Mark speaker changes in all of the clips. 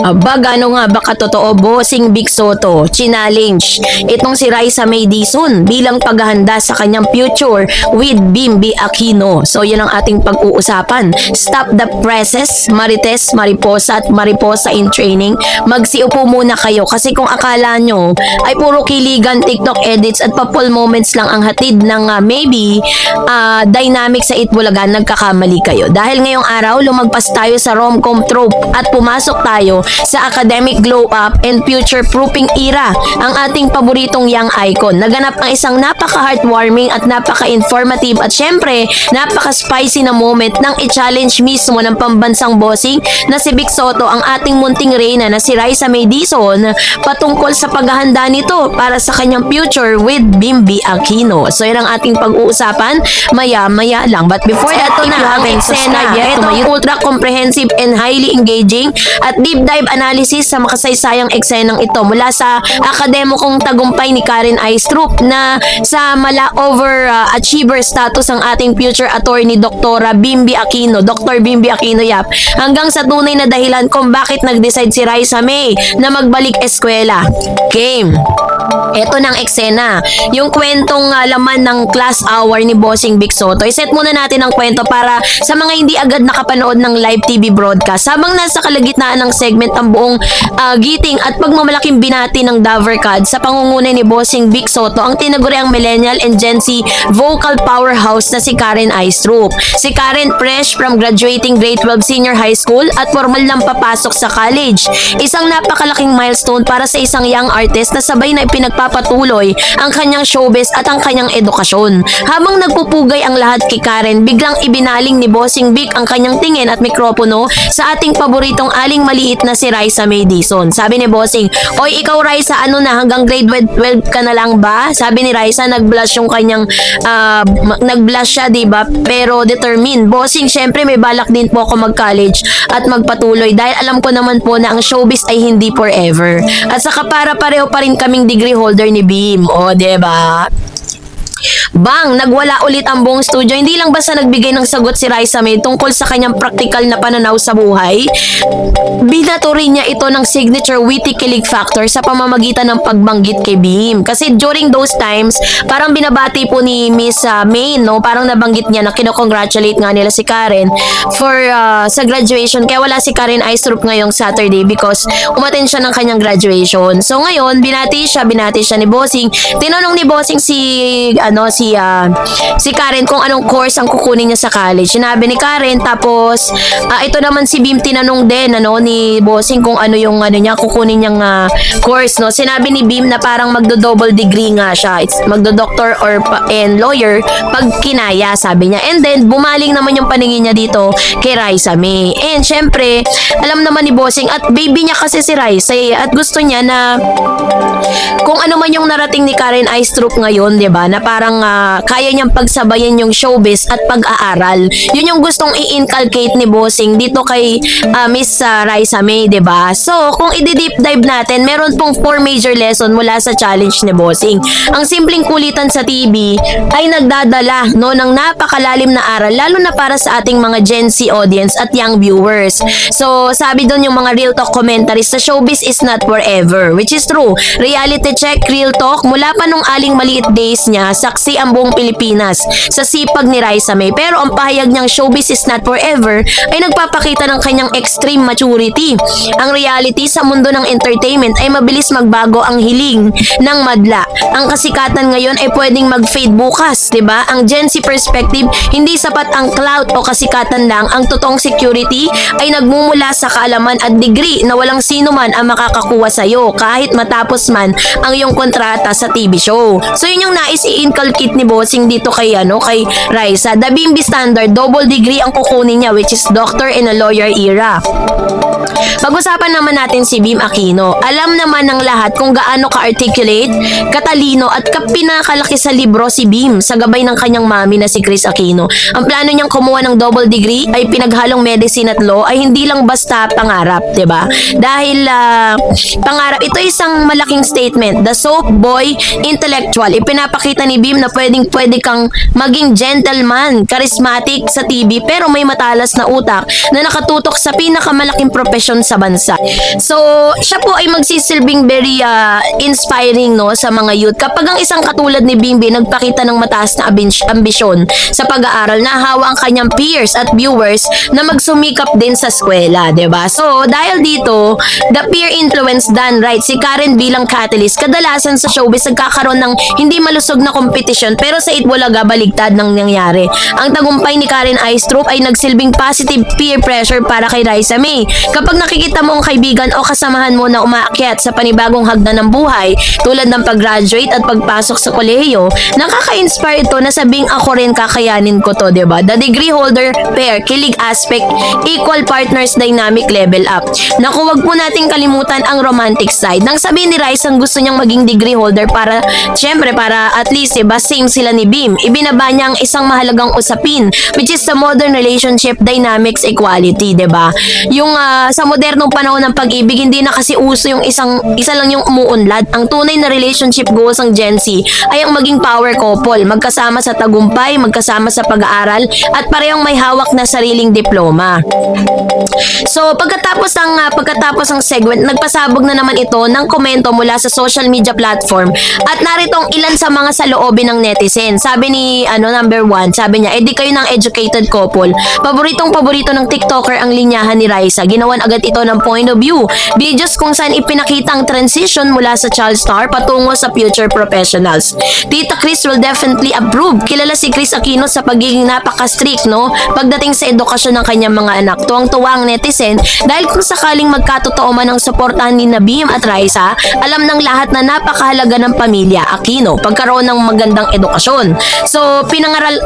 Speaker 1: Aba, gano nga ba katotoo, Bossing Vic Soto? Challenge itong si Raisa May Dizon bilang paghahanda sa kanyang future with Bimby Aquino. So, yun ang ating pag-uusapan. Stop the presses, Marites, Mariposa at Mariposa in training. Magsiupo muna kayo kasi kung akala nyo ay puro kiligan, TikTok edits at papol moments lang ang hatid ng maybe dynamic sa Itbulaga, nagkakamali kayo. Dahil ngayong araw, lumagpas tayo sa rom-com trope at pumasok tayo sa academic glow up and future proofing era, ang ating paboritong young icon. Naganap ang isang napaka-heartwarming at napaka-informative at syempre napaka-spicy na moment nang i-challenge mismo ng pambansang bossing na si Vic Soto ang ating munting reyna na si Raisa May Dizon patungkol sa paghahanda nito para sa kanyang future with Bimby Aquino. So yan ang ating pag-uusapan maya-maya lang. But before that, ito na ang eksena. Ito ang ultra comprehensive and highly engaging at deep dive analysis sa makasaysayang eksenang ito mula sa akademikong tagumpay ni Karen Aistrup na sa mala overachiever status ang ating future attorney Doktora Bimby Aquino, Dr. Bimby Aquino Yap, hanggang sa tunay na dahilan kung bakit nag-decide si Raisa May na magbalik eskwela. Game. Ito ng eksena, yung kwentong laman ng class hour ni Bossing Vic Soto. Iset muna natin ang kwento para sa mga hindi agad nakapanood ng live TV broadcast. Habang nasa kalagitnaan ng segment ang buong giting at pagmamalaking binati ng Davercad sa pangunguna ni Bossing Vic Soto, ang tinaguriang millennial and Gen Z vocal powerhouse na si Karen Aistrup. Si Karen fresh from graduating grade 12 senior high school at formal nang papasok sa college. Isang napakalaking milestone para sa isang young artist na sabay na pinagpapatuloy ang kanyang showbiz at ang kanyang edukasyon. Habang nagpupugay ang lahat kay Karen, biglang ibinaling ni Bossing Vic ang kanyang tingin at mikropono sa ating paboritong aling maliit na si Raisa May Dizon. Sabi ni Bossing, "Oy, ikaw Raisa, ano na, hanggang grade 12 ka na lang ba?" Sabi ni Raisa, nag-blush yung kanyang nag-blush siya, diba? Pero determined. Bossing, syempre may balak din po ako mag-college at magpatuloy dahil alam ko naman po na ang showbiz ay hindi forever. At saka para pareho pa rin kaming degree holder ni Bim. O, diba? Bang! Nagwala ulit ang buong studio. Hindi lang basta nagbigay ng sagot si Raisa May tungkol sa kanyang practical na pananaw sa buhay. Binato rin niya ito ng signature witty kilig factor sa pamamagitan ng pagbanggit kay Bim. Kasi during those times, parang binabati po ni Miss May, no? Parang nabanggit niya na kinocongratulate nga nila si Karen for sa graduation. Kaya wala si Karen Aistrup ngayong Saturday because umattend siya ng kanyang graduation. So ngayon, binati siya ni Bossing. Tinanong ni Bossing si Karen kung anong course ang kukunin niya sa college. Sinabi ni Karen, tapos ito naman si Bim tinanong din ni Bossing kung ano yung niya kukunin niyang course, no. Sinabi ni Bim na parang magdo-double degree nga siya. It's magdo-doctor and lawyer pag kinaya, sabi niya. And then bumaling naman yung paningin niya dito kay Raisa May. And syempre, alam naman ni Bossing at baby niya kasi si Raisa at gusto niya na kung ano man yung narating ni Karen Aistrup ngayon, 'di ba? Na parang kaya niyang pagsabayan yung showbiz at pag-aaral. Yun yung gustong i-inculcate ni Bossing dito kay Miss Raisa May, 'di ba? So, kung i-deep dive natin, meron pong 4 major lesson mula sa challenge ni Bossing. Ang simpleng kulitan sa TV ay nagdadala ng napakalalim na aral lalo na para sa ating mga Gen Z audience at young viewers. So, sabi doon yung mga real talk commentaries sa showbiz is not forever, which is true. Reality check, real talk, mula pa nung aling maliit days niya, saksi ang buong Pilipinas sa sipag ni Raisa May. Pero ang pahayag niyang showbiz is not forever ay nagpapakita ng kanyang extreme maturity. Ang reality sa mundo ng entertainment ay mabilis magbago ang hiling ng madla. Ang kasikatan ngayon ay pwedeng mag-fade bukas, 'di ba? Ang Gen Z perspective, hindi sapat ang clout o kasikatan lang. Ang totoong security ay nagmumula sa kaalaman at degree na walang sino man ang makakakuha sa iyo kahit matapos man ang iyong kontrata sa TV show. So yun yung nais i-inculcate ni Bossing dito kay Raisa. The Bimby standard, double degree ang kukunin niya, which is doctor in a lawyer era. Pag-usapan naman natin si Bim Aquino. Alam naman ng lahat kung gaano ka-articulate, katalino at pinakalaki sa libro si Bim sa gabay ng kanyang mami na si Chris Aquino. Ang plano niyang kumuha ng double degree ay pinaghalong medicine at law ay hindi lang basta pangarap, 'di ba? Dahil pangarap, ito isang malaking statement. The soap boy intellectual, ipinapakita ni Bim na pwede kang maging gentleman, charismatic sa TV pero may matalas na utak na nakatutok sa pinakamalaking profesyon sa bansa. So, siya po ay magsisilbing very inspiring no sa mga youth. Kapag ang isang katulad ni Bimbi nagpakita ng mataas na ambisyon sa pag-aaral, nahawa ang kanyang peers at viewers na magsumikap din sa eskwela, 'di ba? So, dahil dito, the peer influence done right, si Karen bilang catalyst, kadalasan sa showbiz nagkakaroon ng hindi malusog na kompetisyon pero sa Itbulaga baligtad nang nangyari. Ang tagumpay ni Karen Aistrup ay nagsilbing positive peer pressure para kay Raisa May. Kapag nakikita mo ang kaibigan o kasamahan mo na umaakyat sa panibagong hagdan ng buhay, tulad ng pag-graduate at pagpasok sa kolehiyo, nakaka-inspire ito na sabing ako rin kakayanin ko to, 'di ba? The degree holder pair, kilig aspect, equal partners dynamic level up. Naku, wag po nating kalimutan ang romantic side. Nang sabihin ni Raisa ang gusto niyang maging degree holder para, syempre, para at least, diba, same sila ni Bim. Ibinaba niya ang isang mahalagang usapin, which is the modern relationship dynamics equality, diba? Yung sa modernong panahon ng pag-ibig, hindi na kasi uso yung isa lang yung umuunlad. Ang tunay na relationship goals ng Gen Z ay ang maging power couple, magkasama sa tagumpay, magkasama sa pag-aaral, at parehong may hawak na sariling diploma. So, pagkatapos ng segment, nagpasabog na naman ito ng komento mula sa social media platform at narito ang ilan sa mga saloobin ng netizen. Sabi ni number 1, sabi niya, di kayo ng educated couple. Paborito ng TikToker ang linyahan ni Raisa. Ginawan agad ito ng point of view. Videos kung saan ipinakita ang transition mula sa child star patungo sa future professionals. Tita Chris will definitely approve. Kilala si Chris Aquino sa pagiging napaka-strict, no? Pagdating sa edukasyon ng kanyang mga anak. Tuwang-tuwa ang netizen dahil kung sakaling magkatotoo man ang suportahan ni Bim at Raisa, alam ng lahat na napakahalaga ng pamilya Aquino pagkaroon ng magandang edukasyon. So,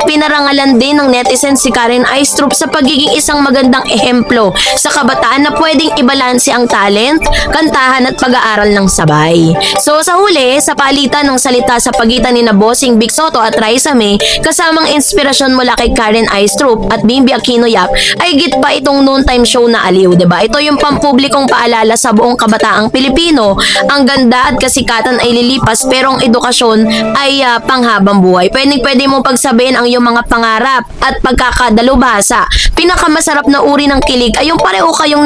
Speaker 1: pinarangalan din ng netizen si Karen Aistrup sa pagiging isang magandang ehemplo sa kabataan na pwedeng ibalanse ang talent, kantahan at pag-aaral ng sabay. So, sa huli, sa palitan ng salita sa pagitan ni Bossing Vic Soto at Raisa May, kasamang inspirasyon mula kay Karen Aistrup at Bimbi Aquino Yap, ay git pa itong noontime show na Aliw, 'di ba? Ito yung pampublikong paalala sa buong kabataang Pilipino. Ang ganda at kasikatan ay lilipas pero ang edukasyon ay panghabang buhay. Pwede mo pagsabihin ang iyong mga pangarap at pagkakadalubhasa. Pinakamasarap na uri ng kilig ay yung pareho kayong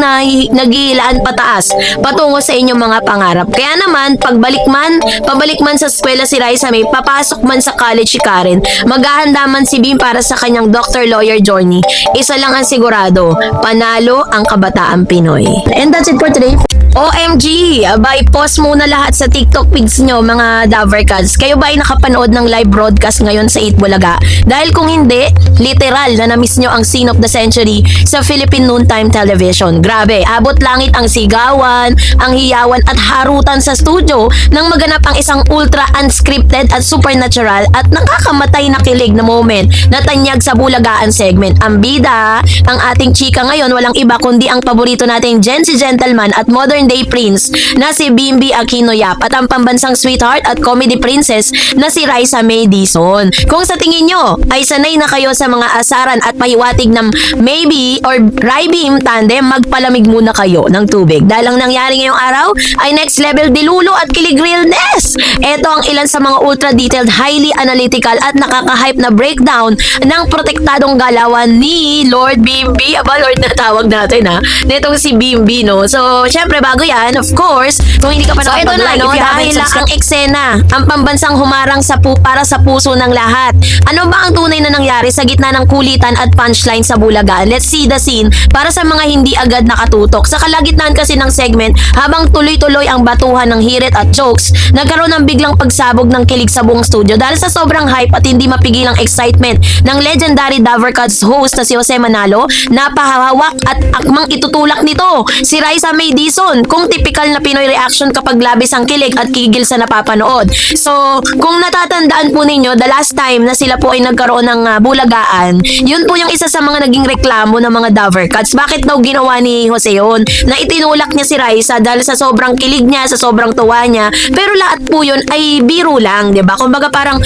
Speaker 1: naghihilaan pataas patungo sa inyong mga pangarap. Kaya naman, pabalik man sa eskwela si Raisa May, papasok man sa college si Karen, maghahanda man si Bim para sa kanyang doctor lawyer journey. Isa lang ang sigurado, panalo ang kabataang Pinoy. And that's it for today. OMG! Abay, post muna lahat sa TikTok pics nyo, mga Davercats. Kayo ba ay nakapanood ng live broadcast ngayon sa Itbulaga? Dahil kung hindi, literal na na-miss nyo ang scene of the century sa Philippine Noontime Television. Grabe, abot langit ang sigawan, ang hiyawan at harutan sa studio nang maganap ang isang ultra unscripted at supernatural at nakakamatay na kilig na moment na tanyag sa Bulagaan segment. Ang bida, ang ating chika ngayon, walang iba kundi ang paborito nating Gen Z gentleman at modern day prince na si Bimbi Aquino Yap at ang pambansang sweetheart at comedy princess na si Raisa May Dizon. Kung sa tingin nyo ay sanay na kayo sa mga asaran at pahiwatig ng maybe or Rai-Bim tandem, magpalamig muna kayo ng tubig dahil ang nangyari ngayong araw ay next level dilulo at kilig realness. Ito ang ilan sa mga ultra detailed, highly analytical at nakaka-hype na breakdown ng protektadong galawan ni Lord Bimbi. Aba, Lord na tawag natin nitong si Bimbi, no? So, syempre bago yan, of course, kung hindi ka pa nakapag-like, ito na, no, dahil ang eksena, ang pambansang humarang para sa puso ng lahat. Ano ba ang tunay na nangyari sa gitna ng kulitan at punchline sa Bulagaan? Let's see the scene para sa mga hindi agad nakatutok. Sa kalagitnaan kasi ng segment, habang tuloy-tuloy ang batuhan ng hirit at jokes, nagkaroon ng biglang pagsabog ng kilig sa buong studio dahil sa sobrang hype at hindi mapigilang excitement ng legendary Davercats host na si Jose Manalo. Napahawak at akmang itutulak nito si Raisa May Dizon kung typical na Pinoy reaction kapag labis ang kilig at kigil sa napapanood. So, kung natatandaan po ninyo, the last time na sila po ay nagkaroon ng Bulagaan, yun po yung isa sa mga naging reklamo ng mga Davercats. Bakit daw ginawa ni Jose yun? Na itinulak niya si Raisa dahil sa sobrang kilig niya, sa sobrang tuwa niya. Pero lahat po yun ay biro lang, 'di ba? Kumbaga parang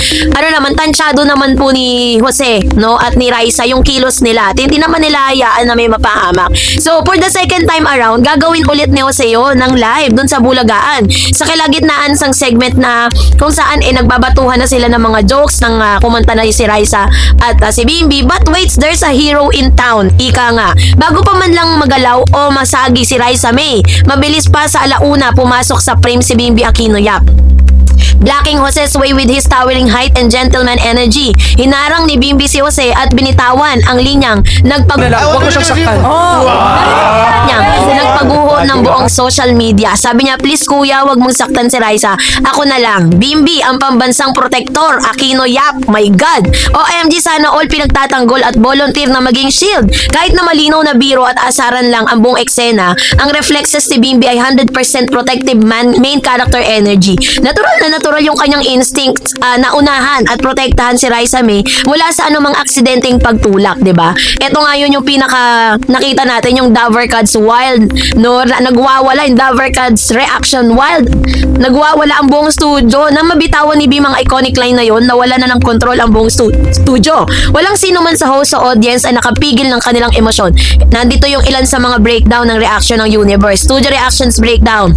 Speaker 1: tansyado naman po ni Jose, no? At ni Raisa yung kilos nila. At hindi naman nila hayaan na may mapahamak. So, for the second time around, gagawin ulit ni Jose Leo ng live dun sa Bulagaan. Sa kalagitnaan sang segment na kung saan nagbabatuhan na sila ng mga jokes ng kumanta na si Raisa at si Bimbi. But wait, there's a hero in town. Ika nga. Bago pa man lang magalaw o masagi si Raisa May, mabilis pa sa alauna pumasok sa frame si Bimbi Aquino Yap. Blocking Jose's way with his towering height and gentleman energy. Hinarang ni Bimbi si Jose at binitawan ang linyang
Speaker 2: Huwag mo siyang saktan.
Speaker 1: nagpaguho ng buong social media. Sabi niya, please kuya, wag mong saktan si Raisa. Ako na lang. Bimbi, ang pambansang protektor. Aquino Yap. My God. OMG, sana all pinagtatanggol at volunteer na maging shield. Kahit na malinaw na biro at asaran lang ang buong eksena, ang reflexes ni Bimbi ay 100% protective main character energy. Natural yung kanyang instinct na unahan at protektahan si Raisa May mula sa anumang aksidenteng pagtulak, 'di ba? Ito nga yun yung pinaka nakita natin yung Davercad's wild, no? Nagwawala yung Davercad's reaction wild. Nagwawala ang buong studio na mabitawan ni Bim ang iconic line na yon, nawala na ng control ang buong studio. Walang sino man sa host sa audience ay nakapigil ng kanilang emosyon. Nandito yung ilan sa mga breakdown ng reaction ng Universe. Studio reactions breakdown.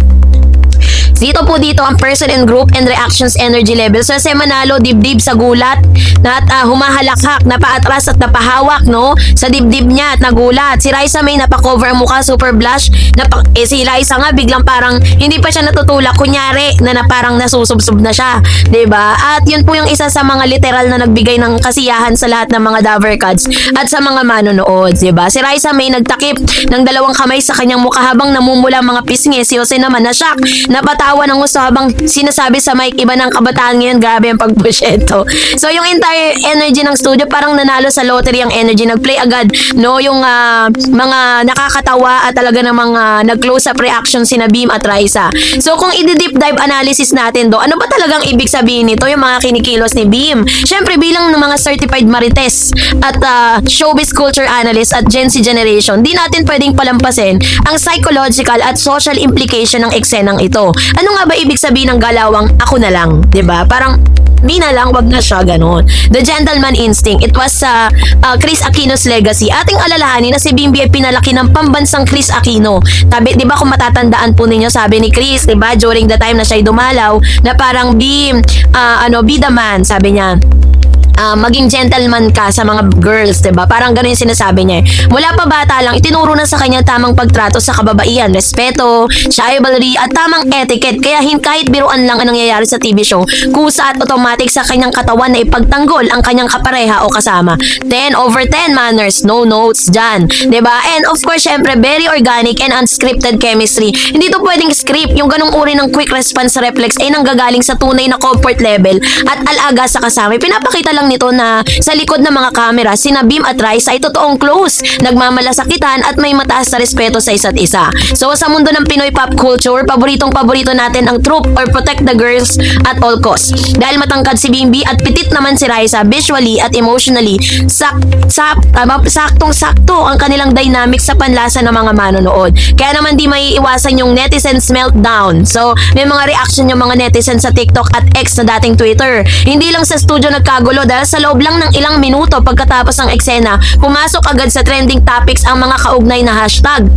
Speaker 1: Dito ang person and group and reactions energy level. So, si Manalo, dibdib sa gulat na humahalakhak, napaatras at napahawak, no? Sa dibdib niya at nagulat. Si Raisa May napakover ang mukha, super blush. Si Raisa nga biglang parang hindi pa siya natutulak. Kunyari na parang nasusubsub na siya. 'Di ba? At yun po yung isa sa mga literal na nagbigay ng kasiyahan sa lahat ng mga Davercads at sa mga manonood. 'Di ba? Si Raisa May nagtakip ng dalawang kamay sa kanyang mukha habang namumula mga pisngi. Si Jose naman na-shock. Napatawa ng gusto habang sinasabi sa mic, iba ng kabataan ngayon, grabe ang pagbusyento. So yung entire energy ng studio parang nanalo sa lottery ang energy, nagplay agad, no, yung mga nakakatawa at talaga ng mga nag-close up reaction sina Bim at Raisa. So kung i-deep dive analysis natin ano ba talagang ibig sabihin nito, yung mga kinikilos ni Bim? Syempre bilang ng mga certified marites at showbiz culture analyst at Gen Z generation, di natin pwedeng palampasin ang psychological at social implication ng eksenang ito. Ano nga ba ibig sabihin ng galawang ako na lang, 'di ba? Parang di na lang, wag na siya, ganun. The gentleman instinct. It was Chris Aquino's legacy. Ating alalahanin na si Bimbi ay pinalaki ng pambansang Chris Aquino. Tabi, di ba kung matatandaan po ninyo, sabi ni Chris, di ba, during the time na siya'y dumalaw, na parang Bim, be the man, sabi niya. Maging gentleman ka sa mga girls, 'di ba? Parang ganoon yung sinasabi niya. Mula pa bata lang, itinuro na sa kanya tamang pagtrato sa kababaihan, respeto, chivalry, at tamang etiquette. Kaya kahit biruan lang ang nangyayari sa TV show, kusa at automatic sa kanyang katawan na ipagtanggol ang kanyang kapareha o kasama. 10/10 manners, no notes dyan. 'Di ba? And of course, syempre, very organic and unscripted chemistry. Hindi to pwedeng script. Yung ganong uri ng quick response reflex ay nanggagaling sa tunay na comfort level at alaga sa kasama. Pinapakita lang nito na sa likod ng mga kamera, sina Bim at Raisa ay totoong close, nagmamalasakitan at may mataas na respeto sa isa't isa. So sa mundo ng Pinoy pop culture, paborito natin ang troop or protect the girls at all costs. Dahil matangkad si Bimbi at pitit naman si Raisa, visually at emotionally, saktong-sakto ang kanilang dynamic sa panlasa ng mga manonood. Kaya naman di may iwasan yung netizens meltdown. So may mga reaction yung mga netizens sa TikTok at X na dating Twitter. Hindi lang sa studio nagkagulo dahil sa loob lang ng ilang minuto pagkatapos ng eksena, pumasok agad sa trending topics ang mga kaugnay na hashtag.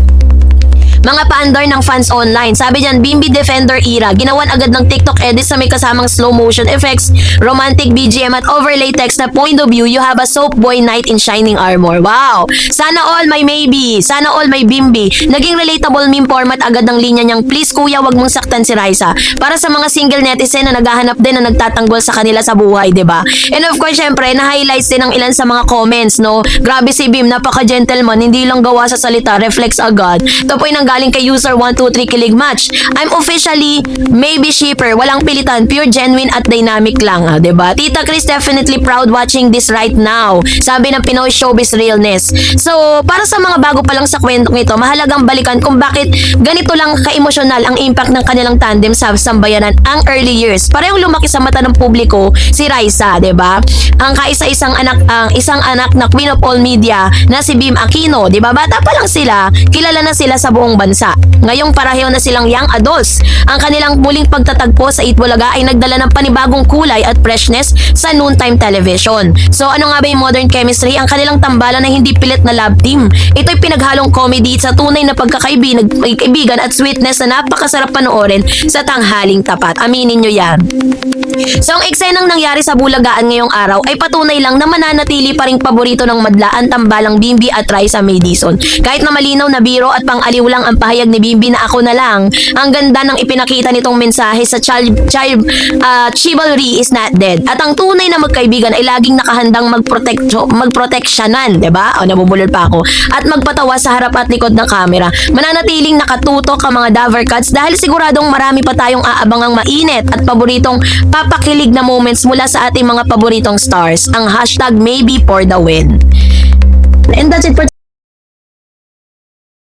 Speaker 1: Mga paandar ng fans online. Sabi dyan, Bimbi Defender era. Ginawan agad ng TikTok edit sa may kasamang slow motion effects, romantic BGM at overlay text na point of view, you have a soap boy knight in shining armor. Wow! Sana all may maybe. Sana all may Bimbi. Naging relatable meme format agad ng linya niyang, please kuya, wag mong saktan si Raisa. Para sa mga single netizen na naghahanap din na nagtatanggol sa kanila sa buhay, 'di ba? And of course, syempre, na-highlights din ng ilan sa mga comments, no? Grabe si Bim, napaka-gentleman, hindi lang gawa sa salita, reflex agad. Ito po yung galing kay user 123 Kilig Match. I'm officially maybe shipper, walang pilitan, pure genuine at dynamic lang, 'di ba? Tita Chris definitely proud watching this right now. Sabi ng Pinoy Showbiz Realness. So, para sa mga bago pa lang sa kwentong ito, mahalagang balikan kung bakit ganito lang ka-emosyonal ang impact ng kanilang tandem sa sambayanan ang early years. Parehong lumaki sa mata ng publiko si Raisa, 'di ba? Ang isang anak na Queen of All Media na si Bim Aquino, 'di ba? Bata pa lang sila, kilala na sila sa buong bansa. Ngayong pareho na silang young adults, ang kanilang muling pagtatagpo sa Itbulaga ay nagdala ng panibagong kulay at freshness sa noontime television. So ano nga ba yung modern chemistry? Ang kanilang tambalan na hindi pilit na love team. Ito'y pinaghalong comedy sa tunay na pagkakaibigan at sweetness na napakasarap panoorin sa tanghaling tapat. Aminin nyo yan. So ang eksenang nangyari sa Bulagaan ngayong araw ay patunay lang na mananatili pa ring paborito ng madla ang tambalang Bimbi at Raisa May Dizon. Kahit na malinaw na biro at pang-aliw lang ang pahayag ni Bimbi na ako na lang, ang ganda ng ipinakita nitong mensahe sa chivalry is not dead. At ang tunay na magkaibigan ay laging nakahandang magproteksyonan, 'di ba? O nabubulol pa ako. At magpatawa sa harap at likod ng kamera. Mananatiling nakatutok ang mga Davercats dahil siguradong marami pa tayong aabangang mainit at paboritong papakilig na moments mula sa ating mga paboritong stars. Ang hashtag maybe for the win. And that's it for